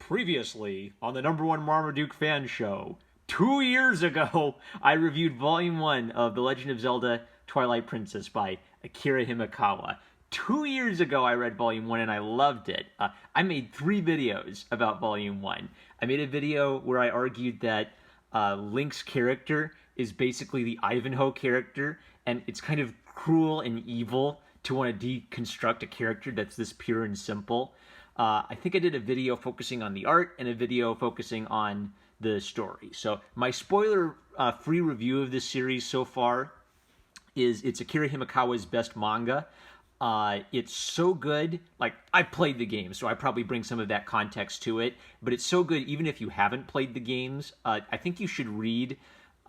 Previously on the #1 Marmaduke fan show, 2 years ago, I reviewed Volume 1 of The Legend of Zelda Twilight Princess by Akira Himekawa. 2 years ago, I read Volume 1 and I loved it. I made 3 videos about Volume 1. I made a video where I argued that Link's character is basically the Ivanhoe character, and it's kind of cruel and evil to want to deconstruct a character that's this pure and simple. I think I did a video focusing on the art and a video focusing on the story. So my spoiler-free review of this series so far is it's Akira Himekawa's best manga. It's so good. Like, I played the game, so I probably bring some of that context to it. But it's so good even if you haven't played the games. I think you should read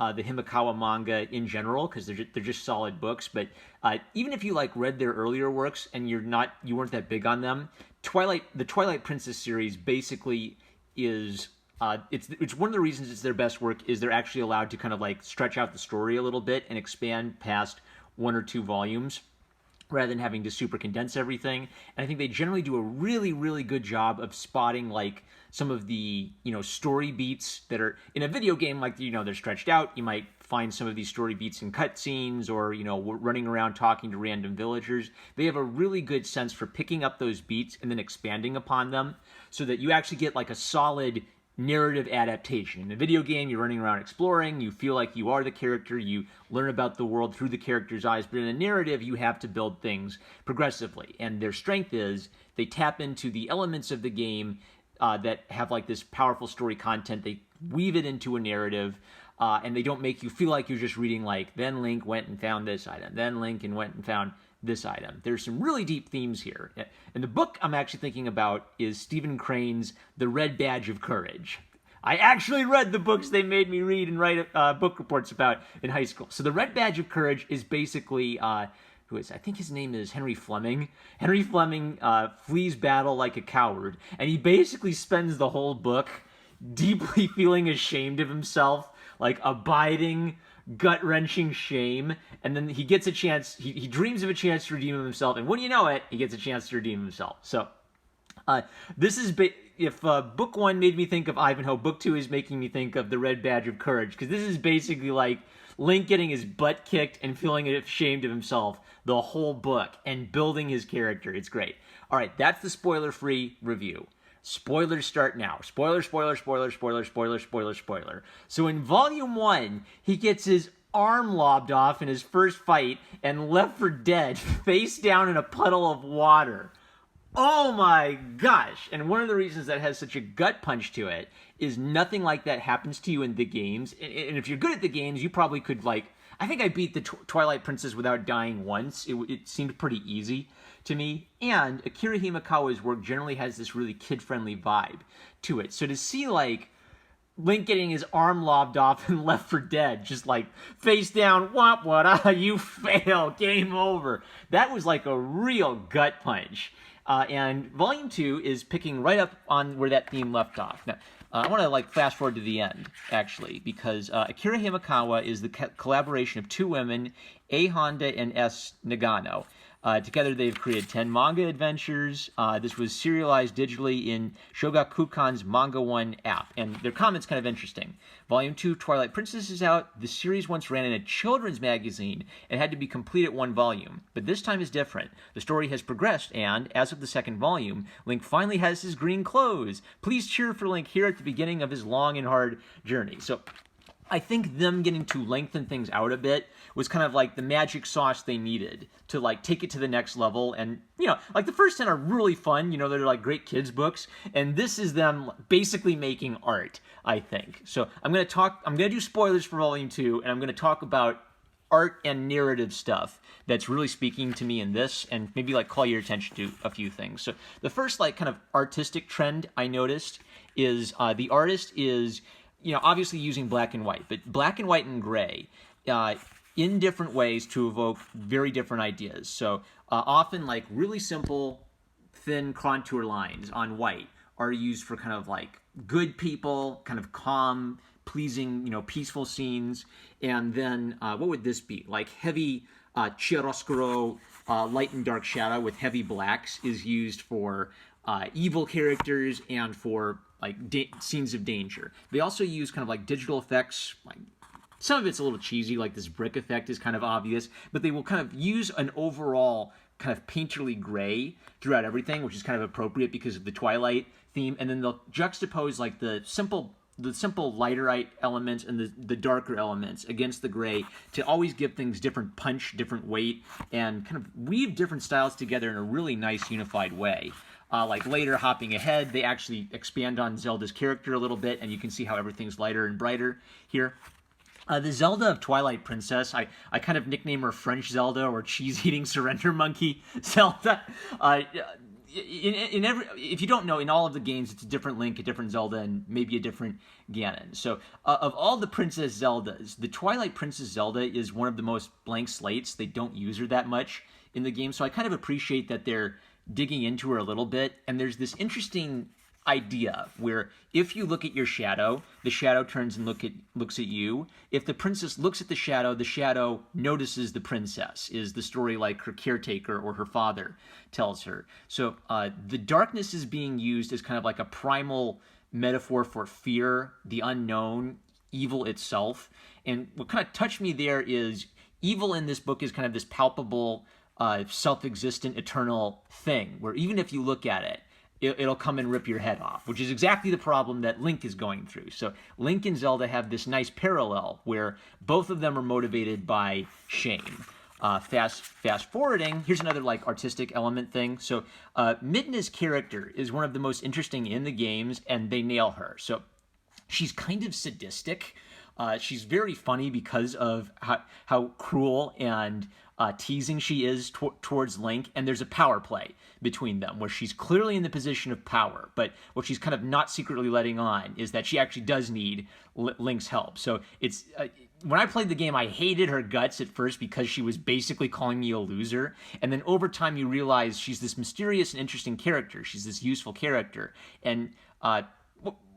the Himekawa manga in general, because they're just solid books. But even if you read their earlier works and you weren't that big on them, the Twilight Princess series basically is it's one of the reasons it's their best work is they're actually allowed to kind of stretch out the story a little bit and expand past 1 or 2 volumes, rather than having to super condense everything. And I think they generally do a really, really good job of spotting some of the, story beats that are in a video game, they're stretched out. You might find some of these story beats in cutscenes or, running around talking to random villagers. They have a really good sense for picking up those beats and then expanding upon them so that you actually get a solid narrative adaptation. In a video game, you're running around exploring, you feel like you are the character, you learn about the world through the character's eyes, but in a narrative, you have to build things progressively. And their strength is they tap into the elements of the game that have this powerful story content. They weave it into a narrative, and they don't make you feel like you're just reading then Link went and found this item, then Link went and found this item. There's some really deep themes here. And the book I'm actually thinking about is Stephen Crane's The Red Badge of Courage. I actually read the books they made me read and write book reports about in high school. So The Red Badge of Courage is basically, I think his name is Henry Fleming. Henry Fleming flees battle like a coward, and he basically spends the whole book deeply feeling ashamed of himself, abiding gut-wrenching shame, and then he gets a chance, he dreams of a chance to redeem himself, and when you know it, he gets a chance to redeem himself. So, this is, if book 1 made me think of Ivanhoe, book 2 is making me think of The Red Badge of Courage, because this is basically Link getting his butt kicked and feeling ashamed of himself the whole book, and building his character. It's great. Alright, that's the spoiler-free review. Spoilers start now. Spoiler, spoiler, spoiler, spoiler, spoiler, spoiler, spoiler. So in Volume 1, he gets his arm lobbed off in his first fight and left for dead, face down in a puddle of water. Oh my gosh! And one of the reasons that has such a gut punch to it is nothing like that happens to you in the games. And if you're good at the games, you probably could I think I beat the Twilight Princess without dying once. It seemed pretty easy to me. And Akira Himekawa's work generally has this really kid-friendly vibe to it. So to see, Link getting his arm lobbed off and left for dead, just face down, what, you fail, game over. That was a real gut punch. And Volume 2 is picking right up on where that theme left off. Now, I want to fast forward to the end, actually, because Akira Himekawa is the collaboration of 2 women, A. Honda and S. Nagano. Together they've created 10 manga adventures. This was serialized digitally in Shogakukan's Manga 1 app, and their comment's kind of interesting. Volume 2, Twilight Princess is out. The series once ran in a children's magazine and had to be complete at 1 volume, but this time is different. The story has progressed, and, as of the 2nd volume, Link finally has his green clothes. Please cheer for Link here at the beginning of his long and hard journey. So, I think them getting to lengthen things out a bit was kind of the magic sauce they needed to take it to the next level. And, the first 10 are really fun, they're great kids books, and this is them basically making art, I think. So I'm going to do spoilers for Volume 2, and I'm going to talk about art and narrative stuff that's really speaking to me in this, and maybe call your attention to a few things. So the first kind of artistic trend I noticed is the artist is obviously using black and white, but black and white and gray in different ways to evoke very different ideas. So often really simple, thin contour lines on white are used for kind of good people, kind of calm, pleasing, peaceful scenes. And then what would this be? Heavy chiaroscuro, light and dark shadow with heavy blacks is used for evil characters and for like scenes of danger. They also use kind of like digital effects. Like some of it's a little cheesy, like this brick effect is kind of obvious, but they will kind of use an overall kind of painterly gray throughout everything, which is kind of appropriate because of the Twilight theme. And then they'll juxtapose like the simple lighter elements and the darker elements against the gray to always give things different punch, different weight, and kind of weave different styles together in a really nice unified way. Like later, hopping ahead, they actually expand on Zelda's character a little bit, and you can see how everything's lighter and brighter here. The Zelda of Twilight Princess, I kind of nickname her French Zelda or cheese-eating surrender monkey Zelda. If you don't know, in all of the games, it's a different Link, a different Zelda, and maybe a different Ganon. So, of all the Princess Zeldas, the Twilight Princess Zelda is one of the most blank slates. They don't use her that much in the game, so I kind of appreciate that they're digging into her a little bit. And there's this interesting idea where if you look at your shadow, the shadow turns and looks at you. If the princess looks at the shadow notices the princess, is the story like her caretaker or her father tells her. So the darkness is being used as kind of like a primal metaphor for fear, the unknown, evil itself. And what kind of touched me there is evil in this book is kind of this palpable, self-existent, eternal thing, where even if you look at it, it'll come and rip your head off, which is exactly the problem that Link is going through. So Link and Zelda have this nice parallel where both of them are motivated by shame. Fast forwarding, here's another like artistic element thing. So Midna's character is one of the most interesting in the games, and they nail her. So she's kind of sadistic. She's very funny because of how cruel and teasing she is towards Link, and there's a power play between them where she's clearly in the position of power, but what she's kind of not secretly letting on is that she actually does need Link's help. So it's when I played the game, I hated her guts at first because she was basically calling me a loser, and then over time you realize she's this mysterious and interesting character. She's this useful character, and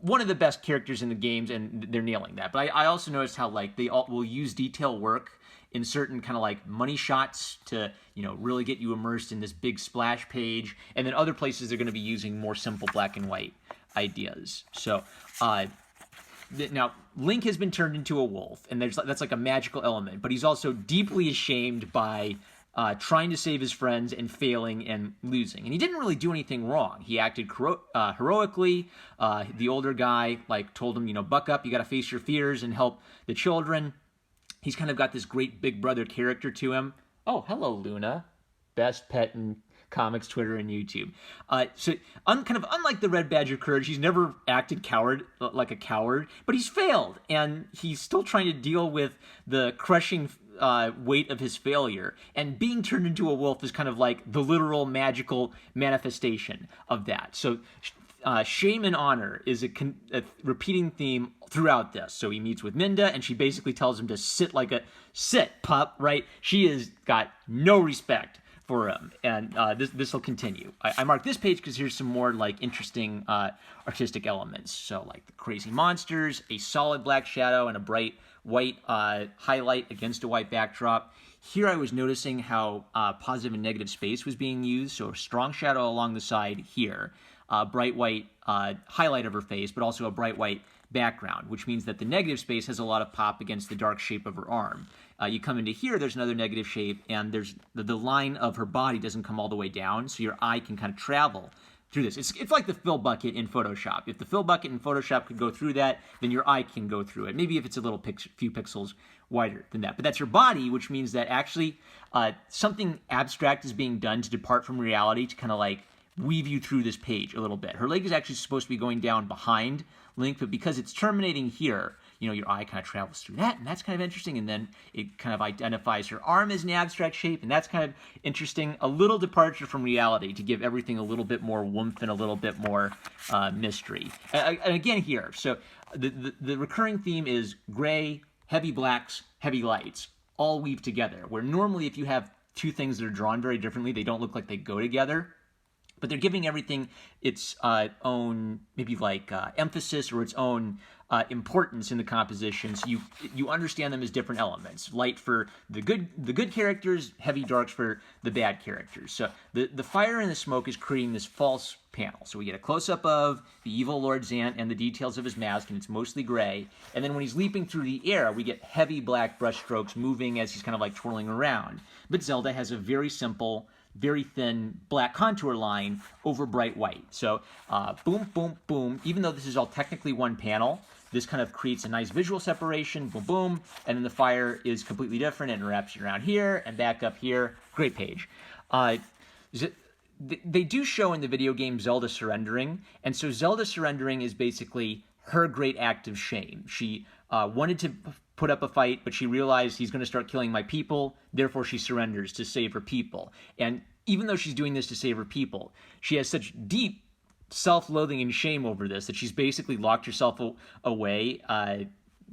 one of the best characters in the games, and they're nailing that. But I also noticed how like they all will use detail work in certain kind of like money shots to, you know, really get you immersed in this big splash page. And then other places they're going to be using more simple black and white ideas. So now Link has been turned into a wolf, and that's like a magical element. But he's also deeply ashamed by trying to save his friends and failing and losing. And he didn't really do anything wrong. He acted heroically. The older guy like told him, you know, buck up, you got to face your fears and help the children. He's kind of got this great big brother character to him. Oh, hello, Luna. Best pet in comics, Twitter, and YouTube. So kind of unlike the Red Badge of Courage, he's never acted like a coward, but he's failed. And he's still trying to deal with the crushing weight of his failure. And being turned into a wolf is kind of like the literal magical manifestation of that. So shame and honor is a repeating theme throughout this. So he meets with Minda, and she basically tells him to sit pup, right? She has got no respect for him, and this will continue. I marked this page because here's some more like interesting artistic elements. So like the crazy monsters, a solid black shadow, and a bright white highlight against a white backdrop. Here I was noticing how positive and negative space was being used. So a strong shadow along the side here, bright white highlight of her face, but also a bright white background, which means that the negative space has a lot of pop against the dark shape of her arm. You come into here, there's another negative shape, and there's the line of her body doesn't come all the way down, so your eye can kind of travel through this. It's like the fill bucket in Photoshop. If the fill bucket in Photoshop could go through that, then your eye can go through it. Maybe if it's a little few pixels wider than that. But that's your body, which means that actually something abstract is being done to depart from reality to kind of like weave you through this page a little bit. Her leg is actually supposed to be going down behind Link, but because it's terminating here, you know, your eye kind of travels through that, and that's kind of interesting, and then it kind of identifies her arm as an abstract shape, and that's kind of interesting. A little departure from reality to give everything a little bit more oomph and a little bit more mystery. And again here, so the recurring theme is gray, heavy blacks, heavy lights, all weave together, where normally if you have two things that are drawn very differently, they don't look like they go together. but they're giving everything its own maybe like emphasis or its own importance in the composition. So you understand them as different elements. Light for the good characters, heavy darks for the bad characters. So the fire and the smoke is creating this false panel. So we get a close-up of the evil Lord Zant and the details of his mask, and it's mostly gray. And then when he's leaping through the air, we get heavy black brushstrokes moving as he's kind of like twirling around. But Zelda has a very simple, very thin black contour line over bright white. So boom, boom, boom. Even though this is all technically one panel, this kind of creates a nice visual separation, boom, boom, and then the fire is completely different and wraps around here and back up here. Great page. They do show in the video game Zelda surrendering, and so Zelda surrendering is basically her great act of shame. She wanted to put up a fight, but she realized he's going to start killing my people, therefore she surrenders to save her people. And even though she's doing this to save her people, she has such deep self-loathing and shame over this that she's basically locked herself away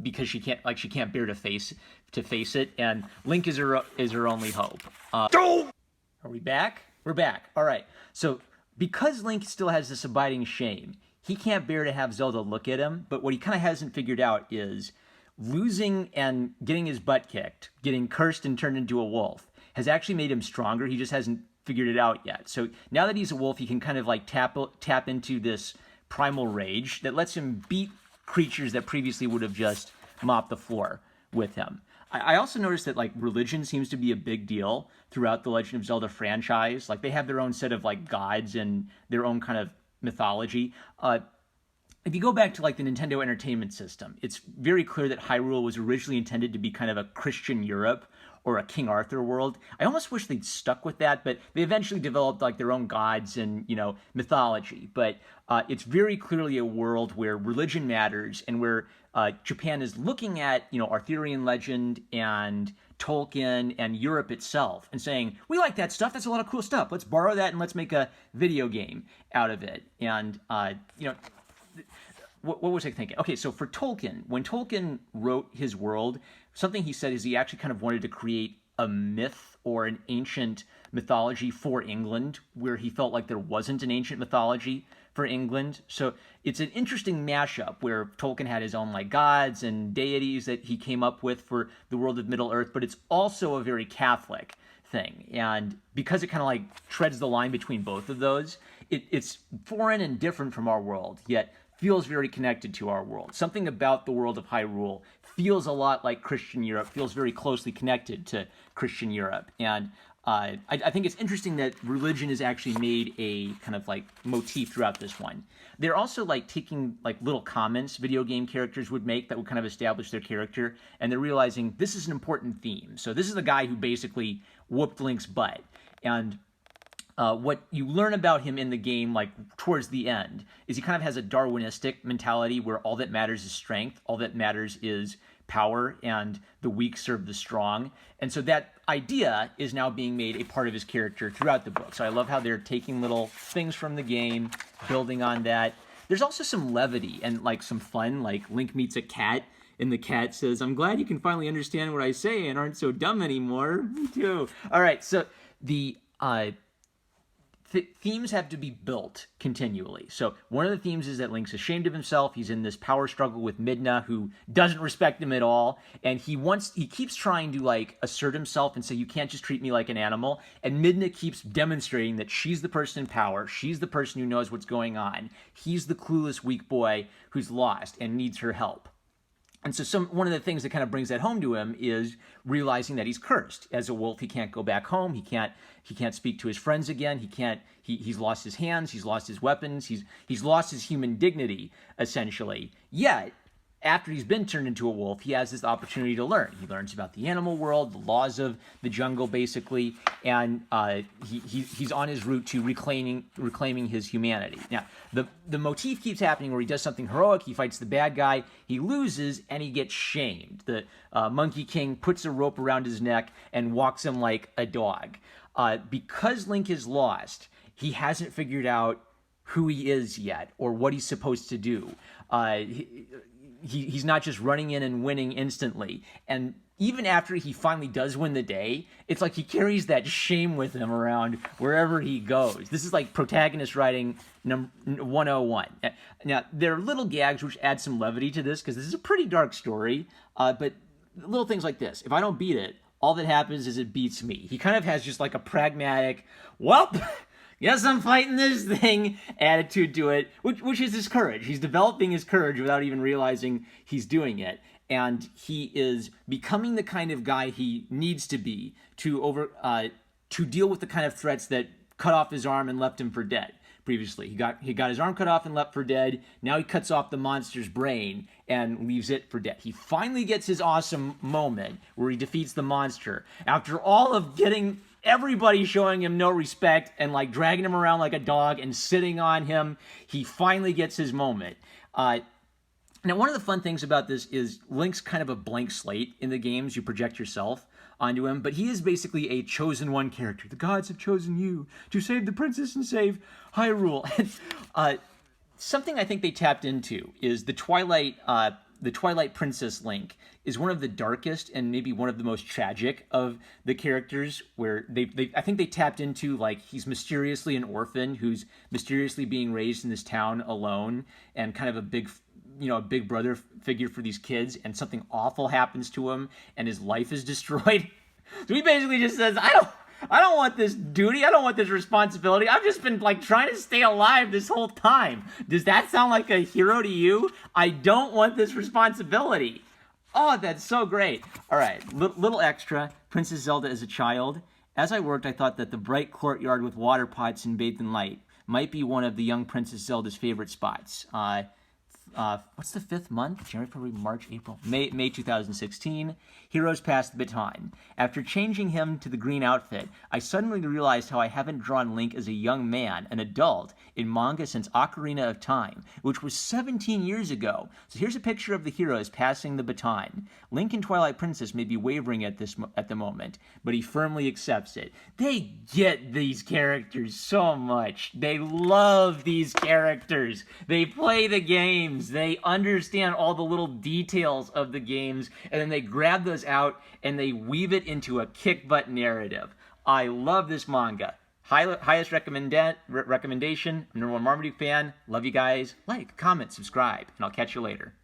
because she can't bear to face it. And Link is her only hope. Are we back? We're back. All right. So because Link still has this abiding shame, he can't bear to have Zelda look at him. But what he kind of hasn't figured out is losing and getting his butt kicked, getting cursed and turned into a wolf, has actually made him stronger. He just hasn't figured it out yet. So now that he's a wolf, he can kind of like tap into this primal rage that lets him beat creatures that previously would have just mopped the floor with him. I also noticed that like religion seems to be a big deal throughout the Legend of Zelda franchise. Like they have their own set of like gods and their own kind of mythology. If you go back to like the Nintendo Entertainment System, it's very clear that Hyrule was originally intended to be kind of a Christian Europe or a King Arthur world. I almost wish they'd stuck with that, but they eventually developed like their own gods and, you know, mythology. But it's very clearly a world where religion matters and where Japan is looking at, you know, Arthurian legend and Tolkien and Europe itself and saying, we like that stuff. That's a lot of cool stuff. Let's borrow that and let's make a video game out of it. And, you know, what was I thinking? Okay, so for Tolkien, when Tolkien wrote his world, something he said is he actually kind of wanted to create a myth or an ancient mythology for England where he felt like there wasn't an ancient mythology for England. So it's an interesting mashup where Tolkien had his own like gods and deities that he came up with for the world of Middle-earth, but it's also a very Catholic thing. And because it kind of like treads the line between both of those, it's foreign and different from our world, yet feels very connected to our world. Something about the world of Hyrule feels a lot like Christian Europe, feels very closely connected to Christian Europe. And I think it's interesting that religion is actually made a kind of like motif throughout this one. They're also like taking like little comments video game characters would make that would kind of establish their character, and they're realizing this is an important theme. So this is the guy who basically whooped Link's butt. And what you learn about him in the game, like towards the end, is he kind of has a Darwinistic mentality where all that matters is strength, all that matters is power, and the weak serve the strong. And so that idea is now being made a part of his character throughout the book. So I love how they're taking little things from the game, building on that. There's also some levity and like some fun, like Link meets a cat, and the cat says, "I'm glad you can finally understand what I say and aren't so dumb anymore." Me too. All right, so the themes have to be built continually. So one of the themes is that Link's ashamed of himself. He's in this power struggle with Midna, who doesn't respect him at all, and he keeps trying to like assert himself and say, you can't just treat me like an animal. And Midna keeps demonstrating that she's the person in power. She's the person who knows what's going on. He's the clueless weak boy who's lost and needs her help. And so one of the things that kind of brings that home to him is realizing that he's cursed. As a wolf, he can't go back home. He can't speak to his friends again. He's lost his hands. He's lost his weapons. He's lost his human dignity, essentially. Yet, after he's been turned into a wolf, he has this opportunity to learn. He learns about the animal world, the laws of the jungle, basically, and he's on his route to reclaiming his humanity. Now, the motif keeps happening where he does something heroic, he fights the bad guy, he loses, and he gets shamed. The Monkey King puts a rope around his neck and walks him like a dog. Because Link is lost, he hasn't figured out who he is yet or what he's supposed to do. he's not just running in and winning instantly. And even after he finally does win the day, it's like he carries that shame with him around wherever he goes. This is like protagonist writing 101. Now, there are little gags which add some levity to this, because this is a pretty dark story, but little things like this. If I don't beat it, all that happens is it beats me. He kind of has just like a pragmatic, well, guess I'm fighting this thing attitude to it, which is his courage. He's developing his courage without even realizing he's doing it. And he is becoming the kind of guy he needs to be to deal with the kind of threats that cut off his arm and left him for dead. Previously, he got his arm cut off and left for dead. Now he cuts off the monster's brain and leaves it for dead. He finally gets his awesome moment where he defeats the monster after all of getting everybody showing him no respect and like dragging him around like a dog and sitting on him. He finally gets his moment. Now, one of the fun things about this is Link's kind of a blank slate in the games. You project yourself onto him, but he is basically a chosen one character. The gods have chosen you to save the princess and save Hyrule. Something I think they tapped into is the Twilight Princess Link is one of the darkest and maybe one of the most tragic of the characters, where I think they tapped into, like, he's mysteriously an orphan who's mysteriously being raised in this town alone and kind of a big brother figure for these kids, and something awful happens to him and his life is destroyed. So he basically just says, I don't want this duty. I don't want this responsibility. I've just been like trying to stay alive this whole time. Does that sound like a hero to you? I don't want this responsibility. Oh, that's so great. All right, little extra. Princess Zelda as a child. As I worked, I thought that the bright courtyard with water pots and bathed in light might be one of the young Princess Zelda's favorite spots. What's the 5th month? January, February, March, April, May 2016. Heroes pass the baton. After changing him to the green outfit, I suddenly realized how I haven't drawn Link as a young man, an adult, in manga since Ocarina of Time, which was 17 years ago. So here's a picture of the heroes passing the baton. Link and Twilight Princess may be wavering at the moment, but he firmly accepts it. They get these characters so much. They love these characters. They play the games. They understand all the little details of the games, and then they grab those out and they weave it into a kick-butt narrative. I love this manga. Highest recommendation. I'm #1 Marmaduke fan. Love you guys. Like, comment, subscribe, and I'll catch you later.